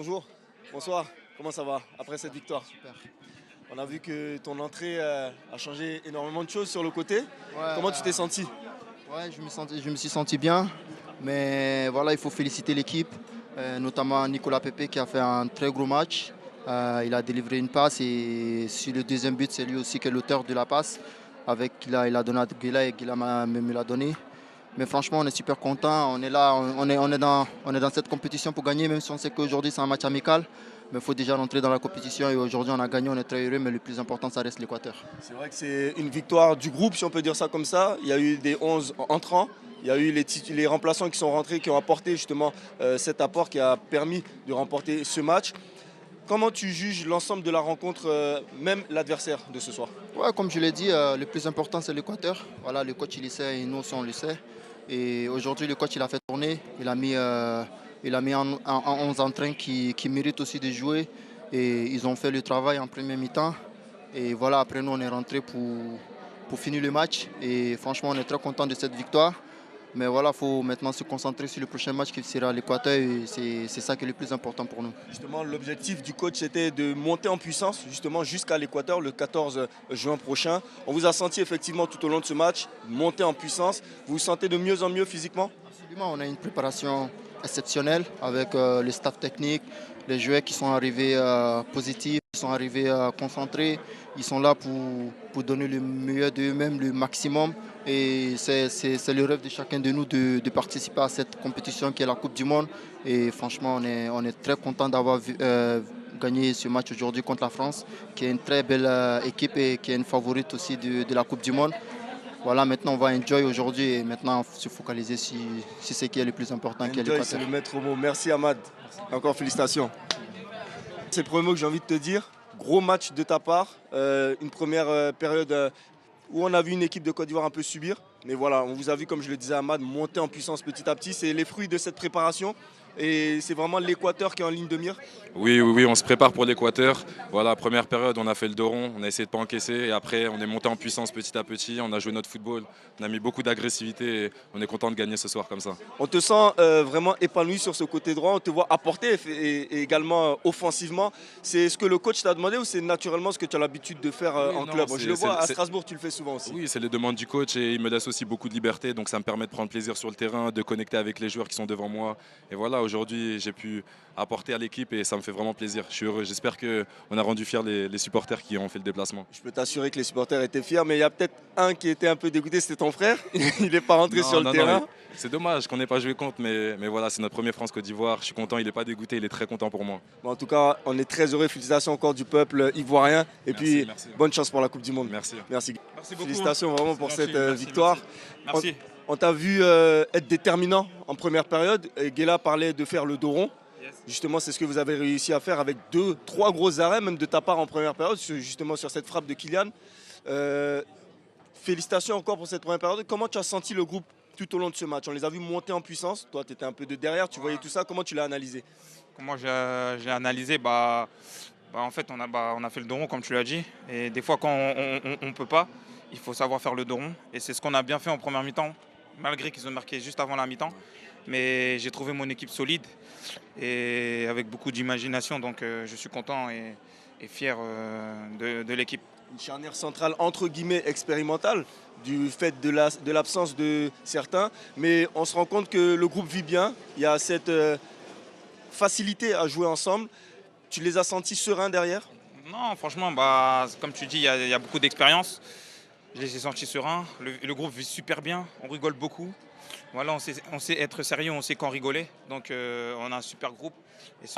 Bonjour, bonsoir, comment ça va après cette victoire? Super. On a vu que ton entrée a changé énormément de choses sur le côté. Ouais, Comment tu t'es senti? ouais, je me suis senti bien, mais voilà, il faut féliciter l'équipe, notamment Nicolas Pepe qui a fait un très gros match. Il a délivré une passe et sur le deuxième but, c'est lui aussi qui est l'auteur de la passe. Il a donné à Guela et Guela me l'a donné. Mais franchement, on est super content. On est là, on est dans cette compétition pour gagner, même si on sait qu'aujourd'hui c'est un match amical. Mais il faut déjà rentrer dans la compétition et aujourd'hui on a gagné, on est très heureux, mais le plus important, ça reste l'Équateur. C'est vrai que c'est une victoire du groupe, si on peut dire ça comme ça. Il y a eu des 11 entrants, il y a eu les remplaçants qui sont rentrés, qui ont apporté justement cet apport qui a permis de remporter ce match. Comment tu juges l'ensemble de la rencontre, même l'adversaire de ce soir? Ouais, comme je l'ai dit, le plus important c'est l'Équateur. Voilà, le coach il le sait et nous aussi on le sait. Et aujourd'hui le coach il a fait tourner, il a mis en 11 entraîneurs qui méritent aussi de jouer. Et ils ont fait le travail en première mi-temps. Et voilà, après nous on est rentré pour finir le match. Et franchement on est très content de cette victoire. Mais voilà, il faut maintenant se concentrer sur le prochain match qui sera l'Équateur et c'est ça qui est le plus important pour nous. Justement, l'objectif du coach était de monter en puissance justement jusqu'à l'Équateur le 14 juin prochain. On vous a senti effectivement tout au long de ce match monter en puissance. Vous vous sentez de mieux en mieux physiquement? Absolument, on a une préparation exceptionnelle avec le staff technique, les joueurs qui sont arrivés positifs, qui sont arrivés concentrés. Ils sont là pour donner le meilleur d'eux-mêmes, le maximum. Et c'est le rêve de chacun de nous de participer à cette compétition qui est la Coupe du Monde. Et franchement, on est très content d'avoir gagné ce match aujourd'hui contre la France, qui est une très belle équipe et qui est une favorite aussi de la Coupe du Monde. Voilà, maintenant on va enjoy aujourd'hui et maintenant se focaliser sur ce qui est le plus important, qui est Enjoy, c'est l'Équateur. le maître mot. Merci Ahmad. Encore félicitations. C'est le premier mot que j'ai envie de te dire. Gros match de ta part. Une première période où on a vu une équipe de Côte d'Ivoire un peu subir. Mais voilà, on vous a vu, comme je le disais à Ahmad, monter en puissance petit à petit. C'est les fruits de cette préparation. Et c'est vraiment l'Équateur qui est en ligne de mire. Oui, on se prépare pour l'Équateur. Voilà, première période, on a fait le dos rond, on a essayé de ne pas encaisser. Et après, on est monté en puissance petit à petit. On a joué notre football, on a mis beaucoup d'agressivité. Et on est content de gagner ce soir comme ça. On te sent vraiment épanoui sur ce côté droit. On te voit apporter et également offensivement. C'est ce que le coach t'a demandé ou c'est naturellement ce que tu as l'habitude de faire Oui, en non, club? Je le vois à c'est- Strasbourg, tu le fais souvent aussi. Oui, c'est les demandes du coach et il me laisse aussi beaucoup de liberté. Donc ça me permet de prendre plaisir sur le terrain, de connecter avec les joueurs qui sont devant moi. Et voilà, aujourd'hui, j'ai pu apporter à l'équipe et ça me fait vraiment plaisir. Je suis heureux. J'espère qu'on a rendu fiers les supporters qui ont fait le déplacement. Je peux t'assurer que les supporters étaient fiers, mais il y a peut-être un qui était un peu dégoûté, c'était ton frère. Il n'est pas rentré sur le terrain. C'est dommage qu'on n'ait pas joué contre, mais voilà, c'est notre premier France-Côte d'Ivoire. Je suis content, il n'est pas dégoûté, il est très content pour moi. Bon, en tout cas, on est très heureux. Félicitations encore du peuple ivoirien. Et puis, Merci. bonne chance pour la Coupe du Monde. Merci. Merci. Merci beaucoup. Félicitations vraiment pour C'est cette gentil, merci, victoire. Merci. On t'a vu être déterminant en première période. Et Guela parlait de faire le dos rond. Yes. Justement, c'est ce que vous avez réussi à faire avec 2-3 gros arrêts, même de ta part en première période, justement sur cette frappe de Kylian. Félicitations encore pour cette première période. Comment tu as senti le groupe tout au long de ce match? On les a vus monter en puissance. Toi, tu étais un peu de derrière, tu voyais tout ça. Comment tu l'as analysé? Comment j'ai analysé en fait, on a fait le dos rond, comme tu l'as dit. Et des fois, quand on ne peut pas, il faut savoir faire le dos rond. Et c'est ce qu'on a bien fait en première mi-temps, malgré qu'ils ont marqué juste avant la mi-temps. Mais j'ai trouvé mon équipe solide et avec beaucoup d'imagination. Donc, je suis content et fier de l'équipe. Une charnière centrale entre guillemets expérimentale du fait de l'absence de certains. Mais on se rend compte que le groupe vit bien. Il y a cette facilité à jouer ensemble. Tu les as sentis sereins derrière? Non, franchement, comme tu dis, il y a beaucoup d'expérience. Je les ai sentis sereins. Le groupe vit super bien. On rigole beaucoup. Voilà, on sait être sérieux, on sait quand rigoler. Donc, on a un super groupe. Et